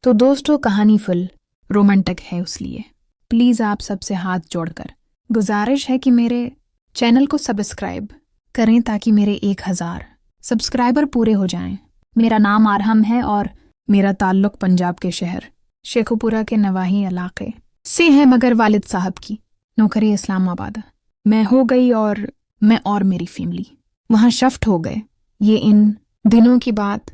तो दोस्तों, कहानी फुल रोमांटिक है, इसलिए प्लीज़ आप सबसे हाथ जोड़कर गुजारिश है कि मेरे चैनल को सब्सक्राइब करें ताकि मेरे 1000 सब्सक्राइबर पूरे हो जाएं। मेरा नाम आरहम है और मेरा ताल्लुक पंजाब के शहर शेखुपुरा के नवाही इलाके से है, मगर वालिद साहब की नौकरी इस्लामाबाद। मैं हो गई और मैं और मेरी फैमिली वहाँ शिफ्ट हो गए। ये इन दिनों की बात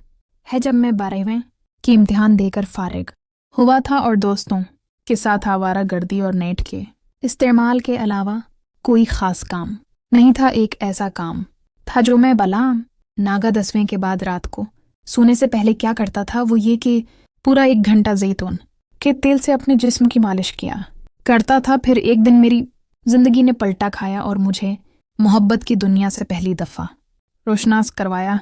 है जब मैं 12वें की इम्तिहान देकर फारिग हुआ था और दोस्तों के साथ आवारा गर्दी और नेट के इस्तेमाल के अलावा कोई ख़ास काम नहीं था। एक ऐसा काम था जो मैं भला नागा 10वें के बाद रात को सोने से पहले क्या करता था, वो ये कि पूरा 1 घंटा जैतून के तेल से अपने जिस्म की मालिश किया करता था। फिर एक दिन मेरी ज़िंदगी ने पलटा खाया और मुझे मोहब्बत की दुनिया से पहली दफ़ा रोशनास करवाया।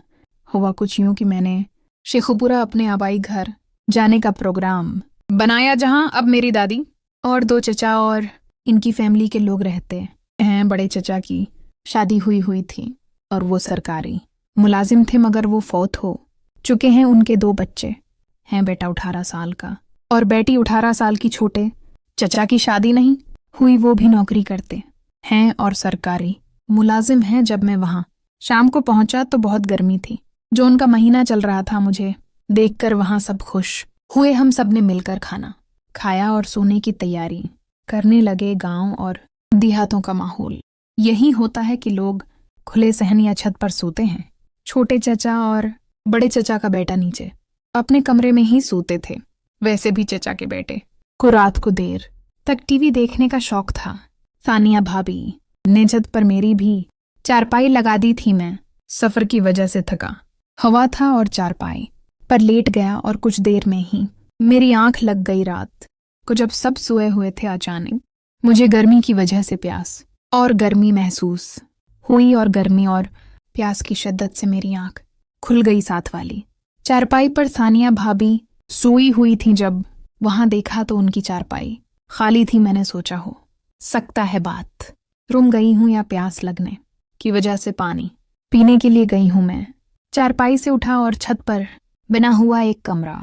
हुआ कुछ यूँ कि मैंने शेखुपुरा अपने आबाई घर जाने का प्रोग्राम बनाया, जहाँ अब मेरी दादी और 2 चचा और इनकी फैमिली के लोग रहते हैं। बड़े चचा की शादी हुई थी और वो सरकारी मुलाजिम थे, मगर वो फौत हो चुके हैं। उनके 2 बच्चे हैं, बेटा 18 साल का और बेटी 18 साल की। छोटे चचा की शादी नहीं हुई, वो भी नौकरी करते हैं और सरकारी मुलाजिम हैं। जब मैं वहाँ शाम को पहुंचा तो बहुत गर्मी थी। जो उनका महीना चल रहा था, मुझे देखकर वहाँ सब खुश हुए। हम सब ने मिलकर खाना खाया और सोने की तैयारी करने लगे। गांव और देहातों का माहौल यही होता है कि लोग खुले सहन या छत पर सोते हैं। छोटे चचा और बड़े चचा का बेटा नीचे अपने कमरे में ही सोते थे। वैसे भी चचा के बेटे को रात को देर तक टीवी देखने का शौक था। सानिया भाभी ने छत पर मेरी भी चारपाई लगा दी थी। मैं सफ़र की वजह से थका हवा था और चारपाई पर लेट गया और कुछ देर में ही मेरी आंख लग गई। रात को जब सब सोए हुए थे, अचानक मुझे गर्मी की वजह से प्यास और गर्मी महसूस हुई और गर्मी और प्यास की शिद्दत से मेरी आंख खुल गई। साथ वाली चारपाई पर सानिया भाभी सोई हुई थी। जब वहां देखा तो उनकी चारपाई खाली थी। मैंने सोचा हो सकता है बात रुम गई हूं या प्यास लगने की वजह से पानी पीने के लिए गई हूं। मैं चारपाई से उठा और छत पर बना हुआ एक कमरा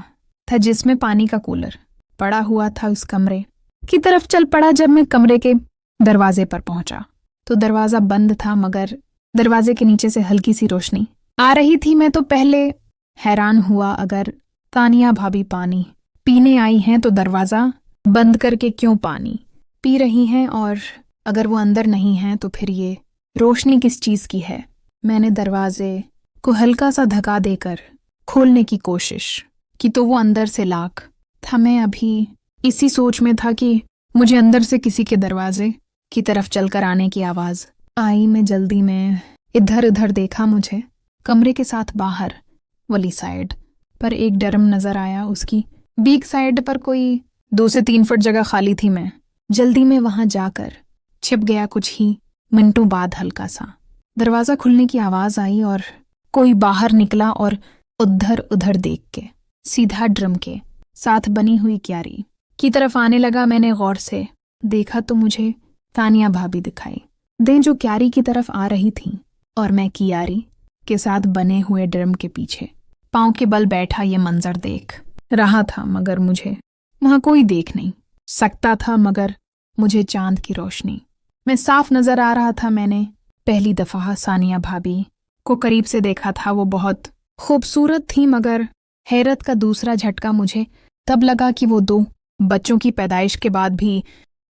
था जिसमें पानी का कूलर पड़ा हुआ था। उस कमरे की तरफ चल पड़ा। जब मैं कमरे के दरवाजे पर पहुंचा तो दरवाज़ा बंद था, मगर दरवाजे के नीचे से हल्की सी रोशनी आ रही थी। मैं तो पहले हैरान हुआ, अगर तानिया भाभी पानी पीने आई हैं तो दरवाज़ा बंद करके क्यों पानी पी रही हैं, और अगर वो अंदर नहीं हैं तो फिर ये रोशनी किस चीज़ की है। मैंने दरवाजे को हल्का सा धक्का देकर खोलने की कोशिश की तो वो अंदर से लाक था। मैं अभी इसी सोच में था कि मुझे अंदर से किसी के दरवाजे की तरफ चलकर आने की आवाज़ आई। मैं जल्दी में इधर उधर देखा। मुझे कमरे के साथ बाहर वाली साइड पर एक ड्रम नज़र आया। उसकी बीक साइड पर कोई 2 से 3 फुट जगह खाली थी। मैं जल्दी में वहां जाकर छिप गया। कुछ ही मिनटों बाद हल्का सा दरवाज़ा खुलने की आवाज़ आई और कोई बाहर निकला और उधर उधर देख के सीधा ड्रम के साथ बनी हुई क्यारी की तरफ आने लगा। मैंने गौर से देखा तो मुझे तानिया भाभी दिखाई दें, जो क्यारी की तरफ आ रही थी और मैं क्यारी के साथ बने हुए ड्रम के पीछे पाँव के बल बैठा ये मंजर देख रहा था। मगर मुझे वहाँ कोई देख नहीं सकता था, मगर मुझे चांद की रोशनी में साफ नजर आ रहा था। मैंने पहली दफ़ा सानिया भाभी को करीब से देखा था। वो बहुत खूबसूरत थी, मगर हैरत का दूसरा झटका मुझे तब लगा कि वो 2 बच्चों की पैदाइश के बाद भी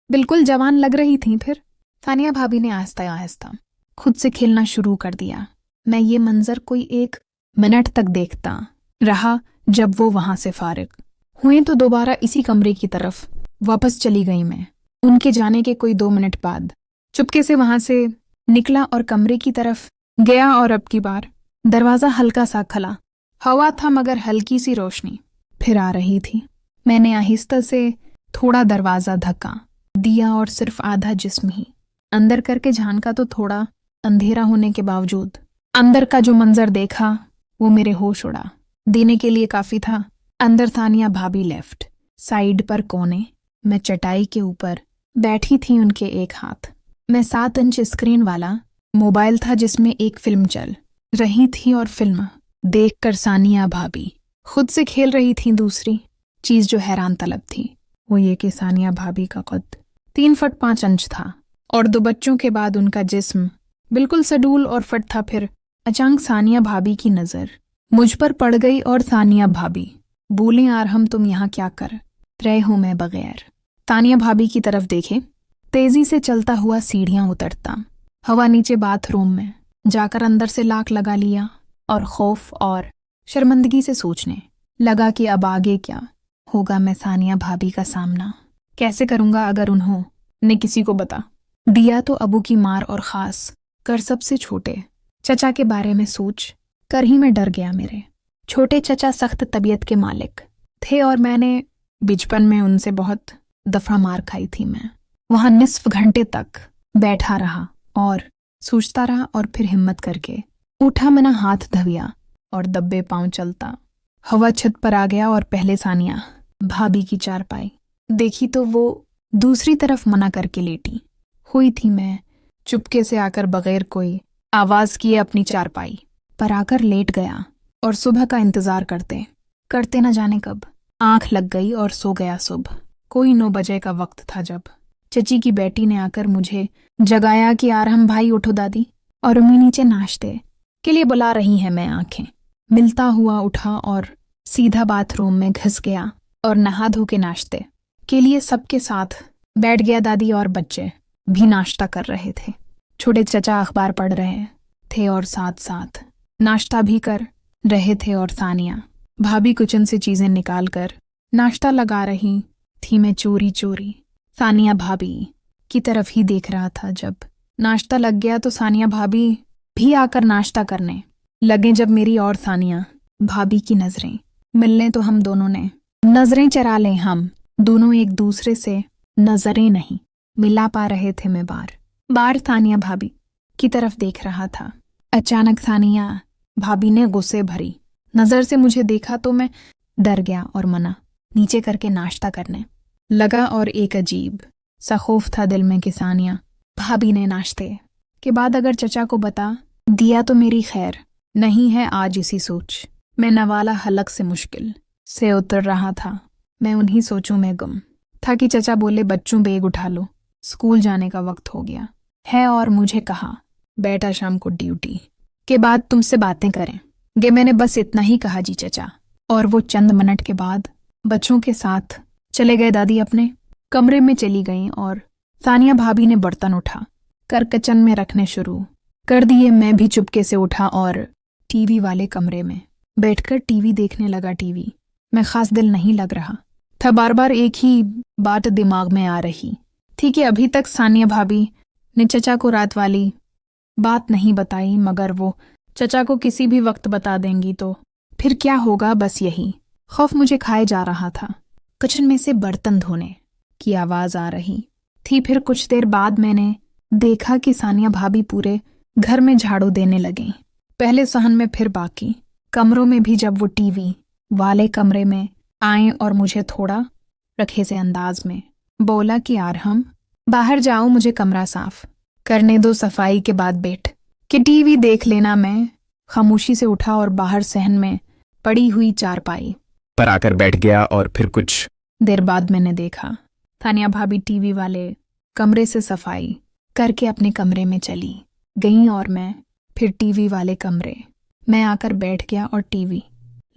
बिल्कुल जवान लग रही थीं। फिर सानिया भाभी ने आहिस्ता आहिस्ता खुद से खेलना शुरू कर दिया। मैं ये मंजर कोई 1 मिनट तक देखता रहा। जब वो वहां से फारिग हुए तो दोबारा इसी कमरे की तरफ वापस चली गई। मैं उनके जाने के कोई 2 मिनट बाद चुपके से वहां से निकला और कमरे की तरफ गया, और अब की बार दरवाज़ा हल्का सा खुला हवा था, मगर हल्की सी रोशनी फिर आ रही थी। मैंने आहिस्ता से थोड़ा दरवाज़ा धक्का दिया और सिर्फ आधा जिस्म ही अंदर करके झांका तो थोड़ा अंधेरा होने के बावजूद अंदर का जो मंजर देखा वो मेरे होश उड़ा देने के लिए काफ़ी था। अंदर सानिया भाभी लेफ्ट साइड पर कोने में चटाई के ऊपर बैठी थी। उनके एक हाथ में 7 इंच स्क्रीन वाला मोबाइल था जिसमें एक फिल्म चल रही थी, और फिल्म देखकर सानिया भाभी खुद से खेल रही थी। दूसरी चीज जो हैरान तलब थी वो ये कि सानिया भाभी का कद 3 फुट 5 इंच था और 2 बच्चों के बाद उनका जिस्म बिल्कुल सडूल और फिट था। फिर अचानक सानिया भाभी की नजर मुझ पर पड़ गई और सानिया भाभी बोली, आरहम तुम यहाँ क्या कर रहे हो मैं बगैर। तानिया भाभी की तरफ देखे, तेजी से चलता हुआ सीढ़ियां उतरता, हवा नीचे बाथरूम में जाकर अंदर से लाक लगा लिया और खौफ और शर्मिंदगी से सोचने लगा कि अब आगे क्या होगा। मैं सानिया भाभी का सामना कैसे करूंगा अगर उन्होंने किसी को बता दिया तो। अबू की मार और खास कर सबसे छोटे चचा के बारे में सोच कर ही मैं डर गया। मेरे छोटे चचा सख्त तबीयत के मालिक थे और मैंने बचपन में उनसे बहुत दफा मार खाई थी। मैं वहां निस्फ घंटे तक बैठा रहा और सोचता रहा और फिर हिम्मत करके उठा, मैंने हाथ धविया और दब्बे पांव चलता हवा छत पर आ गया और पहले सानिया भाभी की चारपाई देखी तो वो दूसरी तरफ मना करके लेटी हुई थी। मैं चुपके से आकर बगैर कोई आवाज किए अपनी चारपाई पर आकर लेट गया और सुबह का इंतजार करते करते न जाने कब आंख लग गई और सो गया। सुबह कोई 9 बजे का वक्त था जब चची की बेटी ने आकर मुझे जगाया कि आरहम भाई उठो दादी और अम्मी नीचे नाश्ते के लिए बुला रही है। मैं आंखें मिलता हुआ उठा और सीधा बाथरूम में घुस गया और नहा धो के नाश्ते के लिए सबके साथ बैठ गया। दादी और बच्चे भी नाश्ता कर रहे थे, छोटे चचा अखबार पढ़ रहे थे और साथ साथ नाश्ता भी कर रहे थे और सानिया भाभी किचन से चीजें निकाल कर नाश्ता लगा रही थी। मैं चोरी चोरी सानिया भाभी की तरफ ही देख रहा था। जब नाश्ता लग गया तो सानिया भाभी भी आकर नाश्ता करने लगे। जब मेरी और सानिया भाभी की नजरें मिलने तो हम दोनों ने नजरें चरा लें। हम दोनों एक दूसरे से नजरें नहीं मिला पा रहे थे। मैं बार बार सानिया भाभी की तरफ देख रहा था। अचानक सानिया भाभी ने गुस्से भरी नजर से मुझे देखा तो मैं डर गया और मना नीचे करके नाश्ता करने लगा और एक अजीब सा खौफ था दिल में कि सानिया भाभी ने नाश्ते के बाद अगर चचा को बता दिया तो मेरी खैर नहीं है। आज इसी सोच मैं नवाला हलक से मुश्किल से उतर रहा था। मैं उन्हीं सोचों में गुम था कि चचा बोले, बच्चों बैग उठा लो, स्कूल जाने का वक्त हो गया है। और मुझे कहा बेटा शाम को ड्यूटी के बाद तुमसे बातें करेंगे। मैंने बस इतना ही कहा जी चचा, और वो चंद मिनट के बाद बच्चों के साथ चले गए। दादी अपने कमरे में चली गईं और सानिया भाभी ने बर्तन उठा कर किचन में रखने शुरू कर दिए। मैं भी चुपके से उठा और टीवी वाले कमरे में बैठकर टीवी देखने लगा। टीवी में खास दिल नहीं लग रहा था। बार बार एक ही बात दिमाग में आ रही थी कि अभी तक सानिया भाभी ने चचा को रात वाली बात नहीं बताई, मगर वो चचा को किसी भी वक्त बता देंगी तो फिर क्या होगा। बस यही खौफ मुझे खाए जा रहा था। किचन में से बर्तन धोने की आवाज आ रही थी। फिर कुछ देर बाद मैंने देखा कि सानिया भाभी पूरे घर में झाड़ू देने लगे, पहले सहन में फिर बाकी कमरों में भी। जब वो टीवी वाले कमरे में आए और मुझे थोड़ा रखे से अंदाज में बोला कि आरहम बाहर जाओ, मुझे कमरा साफ करने दो, सफाई के बाद बैठ के टीवी देख लेना। मैं खामोशी से उठा और बाहर सहन में पड़ी हुई चारपाई पर आकर बैठ गया और फिर कुछ देर बाद मैंने देखा सानिया भाभी टीवी वाले कमरे से सफाई करके अपने कमरे में चली गई और मैं फिर टीवी वाले कमरे में आकर बैठ गया और टीवी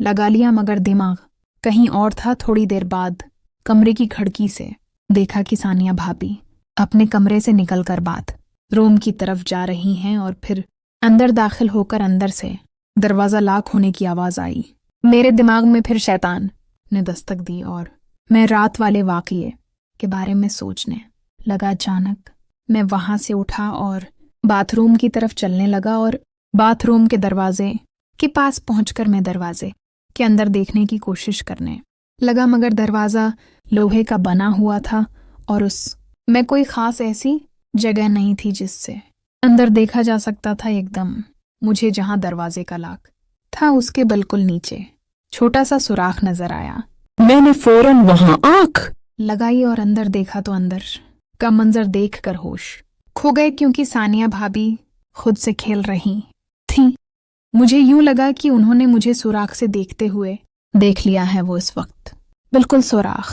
लगा लिया, मगर दिमाग कहीं और था। थोड़ी देर बाद कमरे की खिड़की से देखा कि सानिया भाभी अपने कमरे से निकलकर बात रूम की तरफ जा रही हैं और फिर अंदर दाखिल होकर अंदर से दरवाजा लॉक होने की आवाज आई। मेरे दिमाग में फिर शैतान ने दस्तक दी और मैं रात वाले वाकये के बारे में सोचने लगा। अचानक मैं वहां से उठा और बाथरूम की तरफ चलने लगा और बाथरूम के दरवाजे के पास पहुंचकर मैं दरवाजे के अंदर देखने की कोशिश करने लगा, मगर दरवाजा लोहे का बना हुआ था और उस में कोई खास ऐसी जगह नहीं थी जिससे अंदर देखा जा सकता था। एकदम मुझे जहां दरवाजे का लॉक था उसके बिल्कुल नीचे छोटा सा सुराख नजर आया। मैंने फौरन वहां आंख लगाई और अंदर देखा तो अंदर का मंजर देखकर होश खो गए, क्योंकि सानिया भाभी खुद से खेल रही थी। मुझे यूं लगा कि उन्होंने मुझे सुराख से देखते हुए देख लिया है। वो इस वक्त बिल्कुल सुराख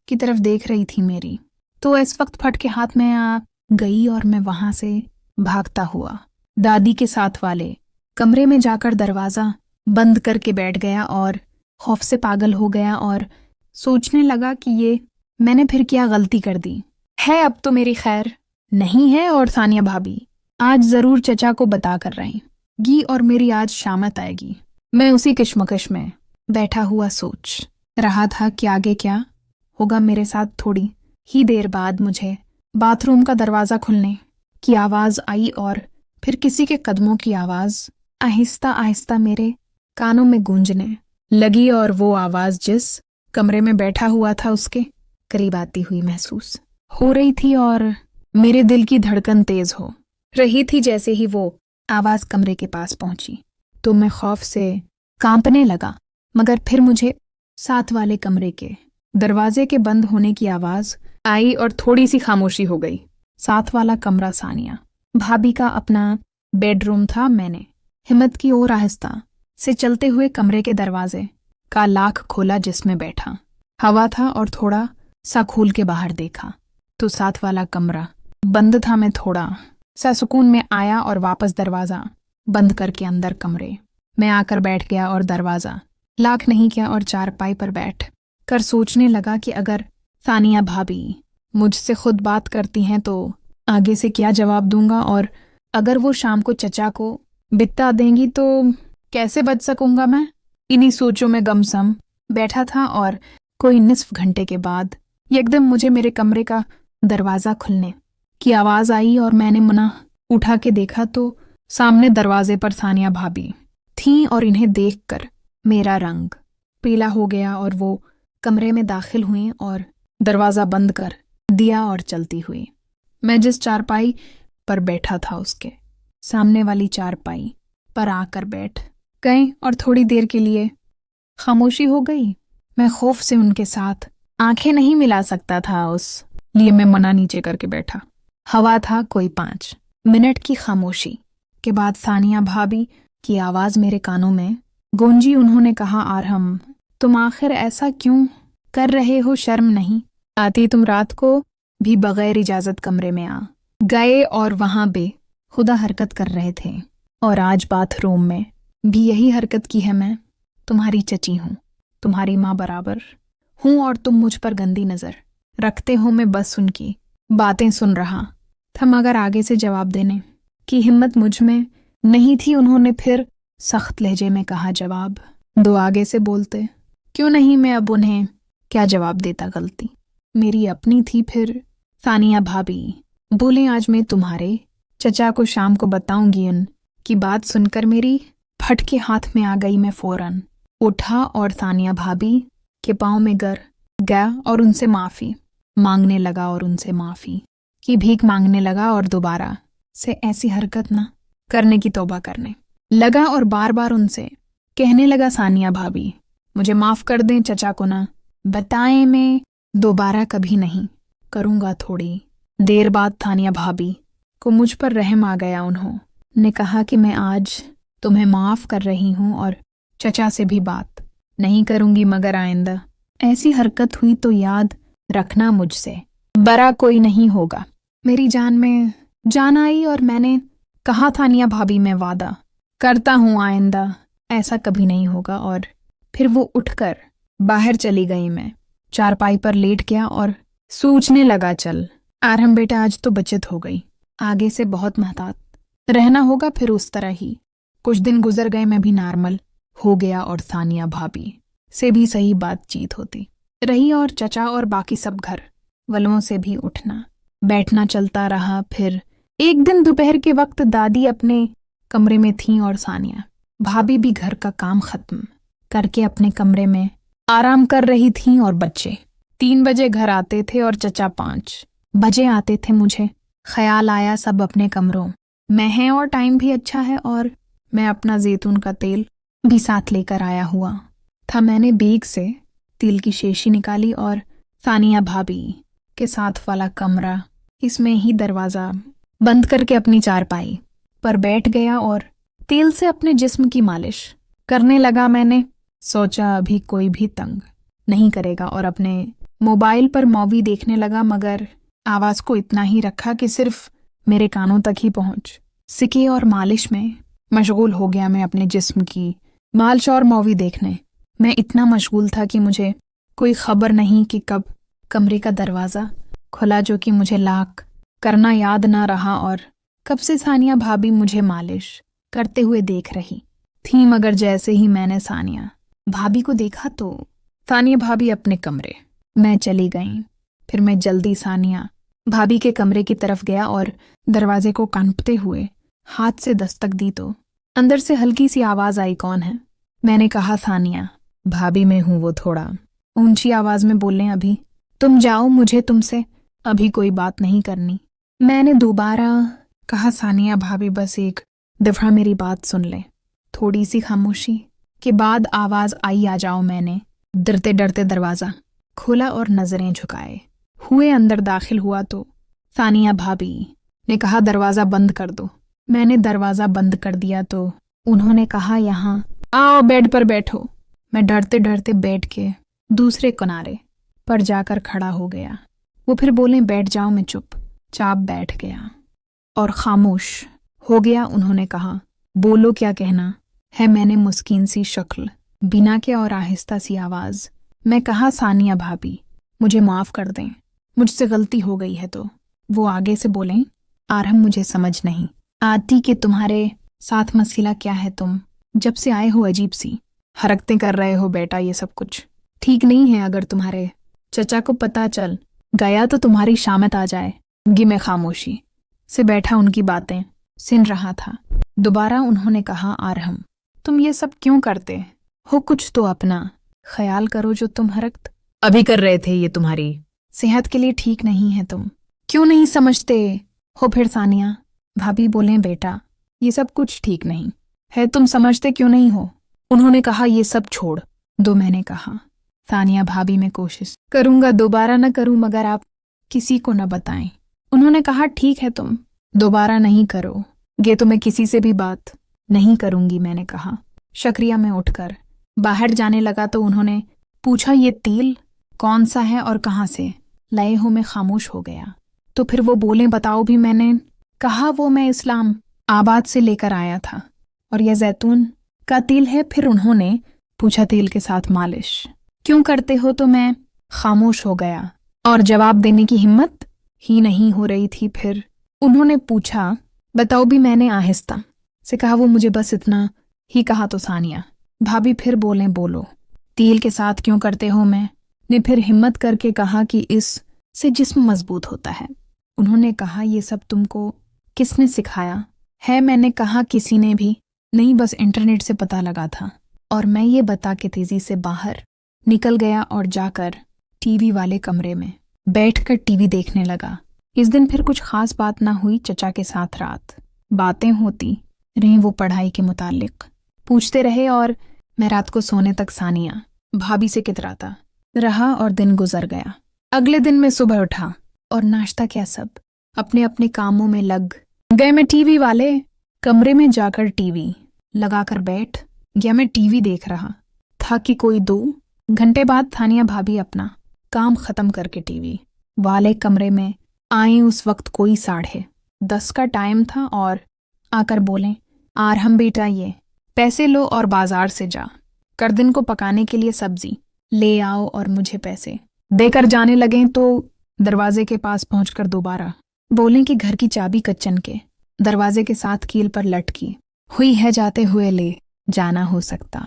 की तरफ देख रही थी मेरी। तो इस वक्त फट के हाथ में आ गई और मैं वहां से भागता हुआ दादी के साथ वाले कमरे में जाकर दरवाजा बंद करके बैठ गया और खौफ से पागल हो गया और सोचने लगा कि ये मैंने फिर क्या गलती कर दी है। अब तो मेरी खैर नहीं है और सानिया भाभी आज जरूर चचा को बता कर रहेंगी और मेरी आज शामत आएगी। मैं उसी किशमकश में बैठा हुआ सोच रहा था कि आगे क्या होगा मेरे साथ। थोड़ी ही देर बाद मुझे बाथरूम का दरवाजा खुलने की आवाज आई और फिर किसी के कदमों की आवाज आहिस्ता आहिस्ता मेरे कानों में गूंजने लगी और वो आवाज जिस कमरे में बैठा हुआ था उसके करीब आती हुई महसूस हो रही थी और मेरे दिल की धड़कन तेज हो रही थी। जैसे ही वो आवाज कमरे के पास पहुंची तो मैं खौफ से कांपने लगा, मगर फिर मुझे साथ वाले कमरे के दरवाजे के बंद होने की आवाज आई और थोड़ी सी खामोशी हो गई। साथ वाला कमरा सानिया भाभी का अपना बेडरूम था। मैंने हिम्मत की ओर आहिस्ता से चलते हुए कमरे के दरवाजे का लाक खोला जिसमें बैठा हवा था और थोड़ा सा खोल के बाहर देखा तो साथ वाला कमरा बंद था। मैं थोड़ा सा सुकून में आया और वापस दरवाजा बंद करके अंदर कमरे में आकर बैठ गया और दरवाजा लाक नहीं किया और चारपाई पर बैठ कर सोचने लगा कि अगर सानिया भाभी मुझसे खुद बात करती हैं तो आगे से क्या जवाब दूंगा, और अगर वो शाम को चचा को बिता देंगी तो कैसे बच सकूंगा मैं। इन्हीं सोचों में गमसम बैठा था और कोई निस्फ घंटे के बाद एकदम मुझे मेरे कमरे का दरवाजा खुलने की आवाज आई और मैंने मुना उठा के देखा तो सामने दरवाजे पर सानिया भाभी थीं और इन्हें देखकर मेरा रंग पीला हो गया और वो कमरे में दाखिल हुई और दरवाजा बंद कर दिया और चलती हुई मैं जिस चारपाई पर बैठा था उसके सामने वाली चारपाई पर आकर बैठ गए और थोड़ी देर के लिए खामोशी हो गई। मैं खौफ से उनके साथ आंखें नहीं मिला सकता था, उस लिए मैं मना नीचे करके बैठा। हवा था कोई 5 मिनट की खामोशी के बाद सानिया भाभी की आवाज मेरे कानों में गूंजी। उन्होंने कहा, आरहम तुम आखिर ऐसा क्यों कर रहे हो, शर्म नहीं आती? तुम रात को भी बगैर इजाजत कमरे में आ गए और वहां बेखुदा हरकत कर रहे थे और आज बाथरूम में भी यही हरकत की है। मैं तुम्हारी चची हूँ, तुम्हारी माँ बराबर हूँ और तुम मुझ पर गंदी नजर रखते हो। मैं बस उनकी बातें सुन रहा था मगर आगे से जवाब देने की हिम्मत मुझ में नहीं थी। उन्होंने फिर सख्त लहजे में कहा, जवाब दो, आगे से बोलते क्यों नहीं? मैं अब उन्हें क्या जवाब देता, गलती मेरी अपनी थी। फिर सानिया भाभी बोले, आज मैं तुम्हारे चचा को शाम को बताऊंगी। उनकी बात सुनकर मेरी फट के हाथ में आ गई। मैं फौरन उठा और सानिया भाभी के पांव में गिर गया और उनसे माफी मांगने लगा और उनसे माफी की भीख मांगने लगा और दोबारा से ऐसी हरकत ना करने की तौबा करने लगा और बार बार उनसे कहने लगा, सानिया भाभी मुझे माफ कर दें, चचा को ना बताएं, मैं दोबारा कभी नहीं करूंगा। थोड़ी देर बाद सानिया भाभी को मुझ पर रहम आ गया। उन्होंने कहा कि मैं आज तुम्हें माफ कर रही हूं और चचा से भी बात नहीं करूंगी, मगर आइंदा ऐसी हरकत हुई तो याद रखना, मुझसे बड़ा कोई नहीं होगा। मेरी जान में जान आई और मैंने कहा, सानिया भाभी मैं वादा करता हूं आइंदा ऐसा कभी नहीं होगा। और फिर वो उठकर बाहर चली गई। मैं चारपाई पर लेट गया और सोचने लगा, चल आरहम बेटा आज तो बचत हो गई, आगे से बहुत महतात रहना होगा। फिर उस तरह ही कुछ दिन गुजर गए, मैं भी नॉर्मल हो गया और सानिया भाभी से भी सही बातचीत होती रही और चचा और बाकी सब घर वालों से भी उठना बैठना चलता रहा। फिर एक दिन दोपहर के वक्त दादी अपने कमरे में थीं और सानिया भाभी भी घर का काम खत्म करके अपने कमरे में आराम कर रही थीं और बच्चे 3 बजे घर आते थे और चचा 5 बजे आते थे। मुझे ख्याल आया सब अपने कमरों में हैं और टाइम भी अच्छा है और मैं अपना जैतून का तेल भी साथ लेकर आया हुआ था। मैंने बैग से तेल की शीशी निकाली और सानिया भाभी के साथ वाला कमरा इसमें ही दरवाजा बंद करके अपनी चारपाई पर बैठ गया और तेल से अपने जिस्म की मालिश करने लगा। मैंने सोचा अभी कोई भी तंग नहीं करेगा और अपने मोबाइल पर मूवी देखने लगा, मगर आवाज़ को इतना ही रखा कि सिर्फ मेरे कानों तक ही पहुंच सके और मालिश में मशगूल हो गया मैं अपने जिस्म की मालिश और मूवी देखने। मैं इतना मशगूल था कि मुझे कोई खबर नहीं कि कब कमरे का दरवाज़ा खुला, जो कि मुझे लॉक करना याद ना रहा, और कब से सानिया भाभी मुझे मालिश करते हुए देख रही थी। मगर जैसे ही मैंने सानिया भाभी को देखा तो सानिया भाभी अपने कमरे में चली गईं। फिर मैं जल्दी सानिया भाभी के कमरे की तरफ गया और दरवाजे को कांपते हुए हाथ से दस्तक दी तो अंदर से हल्की सी आवाज़ आई, कौन है? मैंने कहा सानिया भाभी मैं हूँ। वो थोड़ा ऊंची आवाज़ में बोले, अभी तुम जाओ, मुझे तुमसे अभी कोई बात नहीं करनी। मैंने दोबारा कहा सानिया भाभी बस एक दफ़ा मेरी बात सुन ले। थोड़ी सी खामोशी के बाद आवाज़ आई, आ जाओ। मैंने डरते डरते दरवाज़ा खोला और नज़रें झुकाए हुए अंदर दाखिल हुआ तो सानिया भाभी ने कहा दरवाज़ा बंद कर दो। मैंने दरवाज़ा बंद कर दिया तो उन्होंने कहा यहाँ आओ, बेड पर बैठो। मैं डरते डरते बेड के दूसरे किनारे पर जाकर खड़ा हो गया। वो फिर बोले बैठ जाओ। मैं चुपचाप बैठ गया और खामोश हो गया। उन्होंने कहा बोलो क्या कहना है। मैंने मुस्किन सी शक्ल बिना के और आहिस्ता सी आवाज़ मैं कहा सानिया भाभी मुझे माफ़ कर दें, मुझसे गलती हो गई है। तो वो आगे से बोलें आरहम मुझे समझ नहीं आती कि तुम्हारे साथ मसला क्या है। तुम जब से आए हो अजीब सी हरकतें कर रहे हो बेटा, ये सब कुछ ठीक नहीं है। अगर तुम्हारे चचा को पता चल गया तो तुम्हारी शामत आ जाएगी। मैं खामोशी से बैठा उनकी बातें सुन रहा था। दोबारा उन्होंने कहा आरहम तुम ये सब क्यों करते हो? कुछ तो अपना ख्याल करो। जो तुम हरकत अभी कर रहे थे ये तुम्हारी सेहत के लिए ठीक नहीं है। तुम क्यों नहीं समझते हो? फिर सानिया भाभी बोले बेटा ये सब कुछ ठीक नहीं है, तुम समझते क्यों नहीं हो? उन्होंने कहा ये सब छोड़ दो। मैंने कहा सानिया भाभी मैं कोशिश करूंगा दोबारा न करूं, मगर आप किसी को न बताएं। उन्होंने कहा ठीक है तुम दोबारा नहीं करोगे तो मैं किसी से भी बात नहीं करूंगी। मैंने कहा शुक्रिया। मैं उठकर बाहर जाने लगा तो उन्होंने पूछा ये तेल कौन सा है और कहाँ से लाए हो? मैं खामोश हो गया। तो फिर वो बोले बताओ भी। मैंने कहा वो मैं इस्लाम आबाद से लेकर आया था और यह जैतून का तेल है। फिर उन्होंने पूछा तेल के साथ मालिश क्यों करते हो? तो मैं खामोश हो गया और जवाब देने की हिम्मत ही नहीं हो रही थी। फिर उन्होंने पूछा बताओ भी। मैंने आहिस्ता से कहा वो मुझे बस इतना ही कहा। तो सानिया भाभी फिर बोले बोलो तेल के साथ क्यों करते हो? मैंने फिर हिम्मत करके कहा कि इससे जिस्म मजबूत होता है। उन्होंने कहा ये सब तुमको किसने सिखाया है? मैंने कहा किसी ने भी नहीं, बस इंटरनेट से पता लगा था। और मैं ये बता के तेजी से बाहर निकल गया और जाकर टीवी वाले कमरे में बैठकर टीवी देखने लगा। इस दिन फिर कुछ खास बात ना हुई। चचा के साथ रात बातें होती रहीं, वो पढ़ाई के मुतालिक पूछते रहे और मैं रात को सोने तक सानिया भाभी से कितराता रहा और दिन गुजर गया। अगले दिन मैं सुबह उठा और नाश्ता क्या सब अपने अपने कामों में लग गए। मैं टीवी वाले कमरे में जाकर टीवी लगाकर बैठ गया। मैं टीवी देख रहा था कि कोई 2 घंटे बाद सानिया भाभी अपना काम खत्म करके टीवी वाले कमरे में आई। उस वक्त कोई 10:30 का टाइम था और आकर बोले आरहम बेटा ये पैसे लो और बाजार से जा कर दिन को पकाने के लिए सब्जी ले आओ। और मुझे पैसे देकर जाने लगे तो दरवाजे के पास पहुंचकर दोबारा बोले कि घर की चाबी किचन के दरवाजे के साथ कील पर लटकी हुई है, जाते हुए ले जाना हो सकता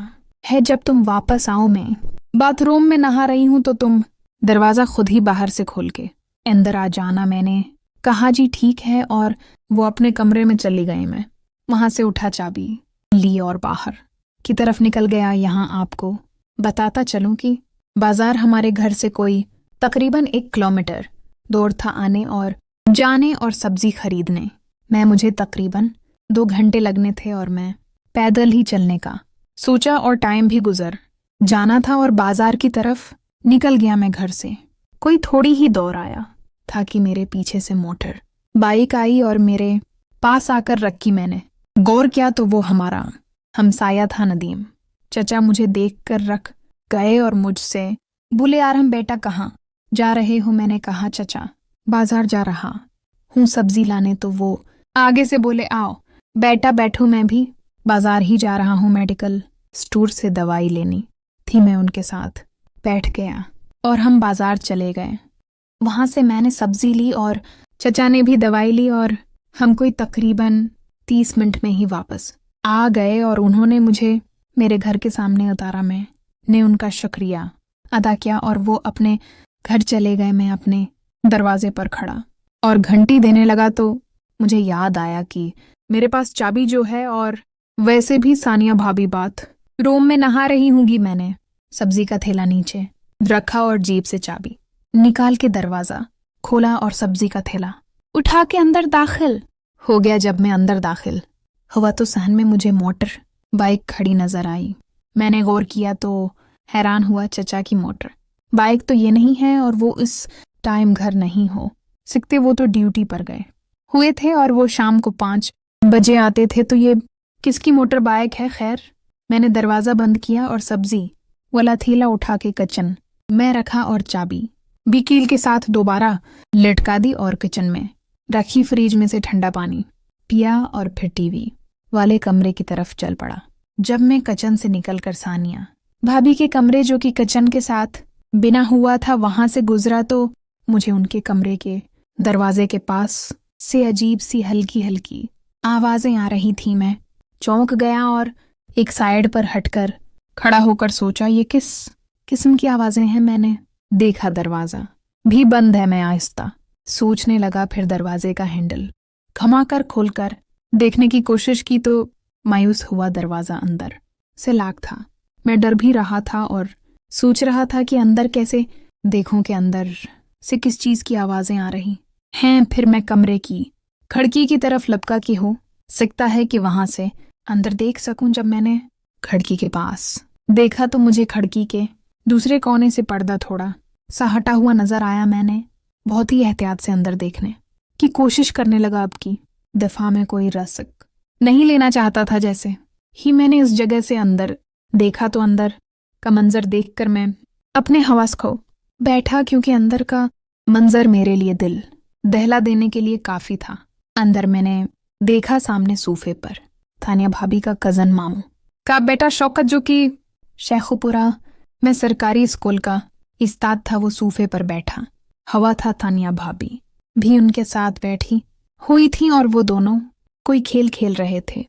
है। जब तुम वापस आओ, मैं बाथरूम में नहा रही हूं तो तुम दरवाजा खुद ही बाहर से खोल के अंदर आ जाना। मैंने कहा जी ठीक है और वो अपने कमरे में चली गई। मैं वहां से उठा, चाबी ली और बाहर की तरफ निकल गया। यहाँ आपको बताता चलूं कि बाजार हमारे घर से कोई तकरीबन 1 किलोमीटर दूर था आने और जाने और सब्जी खरीदने में मुझे तकरीबन 2 घंटे लगने थे और मैं पैदल ही चलने का सोचा और टाइम भी गुजर जाना था और बाजार की तरफ निकल गया मैं घर से। कोई थोड़ी ही दौड़ आया था कि मेरे पीछे से मोटर बाइक आई और मेरे पास आकर रखी। मैंने गौर किया तो वो हमारा हमसाया था नदीम। चचा मुझे देख कर रख गए और मुझसे बोले आरम बेटा कहाँ जा रहे हो? मैंने कहा चचा बाजार जा रहा हूँ सब्जी लाने। तो वो आगे से बोले आओ बेटा बैठो, मैं भी बाजार ही जा रहा हूँ, मेडिकल स्टोर से दवाई लेनी थी। मैं उनके साथ बैठ गया और हम बाजार चले गए। वहाँ से मैंने सब्जी ली और चचा ने भी दवाई ली और हम कोई तकरीबन 30 मिनट में ही वापस आ गए और उन्होंने मुझे मेरे घर के सामने उतारा। मैंने उनका शुक्रिया अदा किया और वो अपने घर चले गए। मैं अपने दरवाजे पर खड़ा और घंटी देने लगा तो मुझे याद आया कि मेरे पास चाबी जो है, और वैसे भी सानिया भाभी बात रूम में नहा रही होंगी। मैंने सब्जी का थैला नीचे रखा और जेब से चाबी निकाल के दरवाजा खोला और सब्जी का थैला उठा के अंदर दाखिल हो गया। जब मैं अंदर दाखिल हुआ तो सहन में मुझे मोटर बाइक खड़ी नजर आई। मैंने गौर किया तो हैरान हुआ, चचा की मोटर बाइक तो ये नहीं है और वो इस टाइम घर नहीं हो सकते, वो तो ड्यूटी पर गए हुए थे और वो शाम को 5 बजे आते थे। तो ये किसकी मोटर बाइक है? खैर मैंने दरवाज़ा बंद किया और सब्जी वाला थैला उठा के किचन में रखा और चाबी भी कील के साथ दोबारा लटका दी और किचन में रखी फ्रिज में से ठंडा पानी पिया और फिर टीवी वाले कमरे की तरफ चल पड़ा। जब मैं किचन से निकलकर सानिया भाभी के कमरे जो कि किचन के साथ बिना हुआ था वहां से गुजरा तो मुझे उनके कमरे के दरवाजे के पास से अजीब सी हल्की हल्की आवाजें आ रही थी। मैं चौंक गया और एक साइड पर हटकर खड़ा होकर सोचा ये किस किस्म की आवाजें हैं। मैंने देखा दरवाजा भी बंद है। मैं आहिस्ता सोचने लगा, फिर दरवाजे का हैंडल घुमाकर खोलकर देखने की कोशिश की तो मायूस हुआ, दरवाजा अंदर से लॉक था। मैं डर भी रहा था और सोच रहा था कि अंदर कैसे देखूं कि अंदर से किस चीज की आवाजें आ रही हैं। फिर मैं कमरे की खिड़की की तरफ लपका कि हो सकता है कि वहां से अंदर देख सकूं। जब मैंने खिड़की के पास देखा तो मुझे खिड़की के दूसरे कोने से पर्दा थोड़ा सा हटा हुआ नजर आया। मैंने बहुत ही एहतियात से अंदर देखने की कोशिश करने लगा। अब की दफा में कोई रस्क नहीं लेना चाहता था। जैसे ही मैंने इस जगह से अंदर देखा तो अंदर का मंजर देखकर मैं अपने हवास खो बैठा, क्योंकि अंदर का मंजर मेरे लिए दिल दहला देने के लिए काफी था। अंदर मैंने देखा सामने सोफे पर तानिया भाभी का कजन मामू का बेटा शौकत, जो कि शेखुपुरा में सरकारी स्कूल का उस्ताद था, वो सोफे पर बैठा हुआ था। तानिया भाभी भी उनके साथ बैठी हुई थी और वो दोनों कोई खेल खेल रहे थे।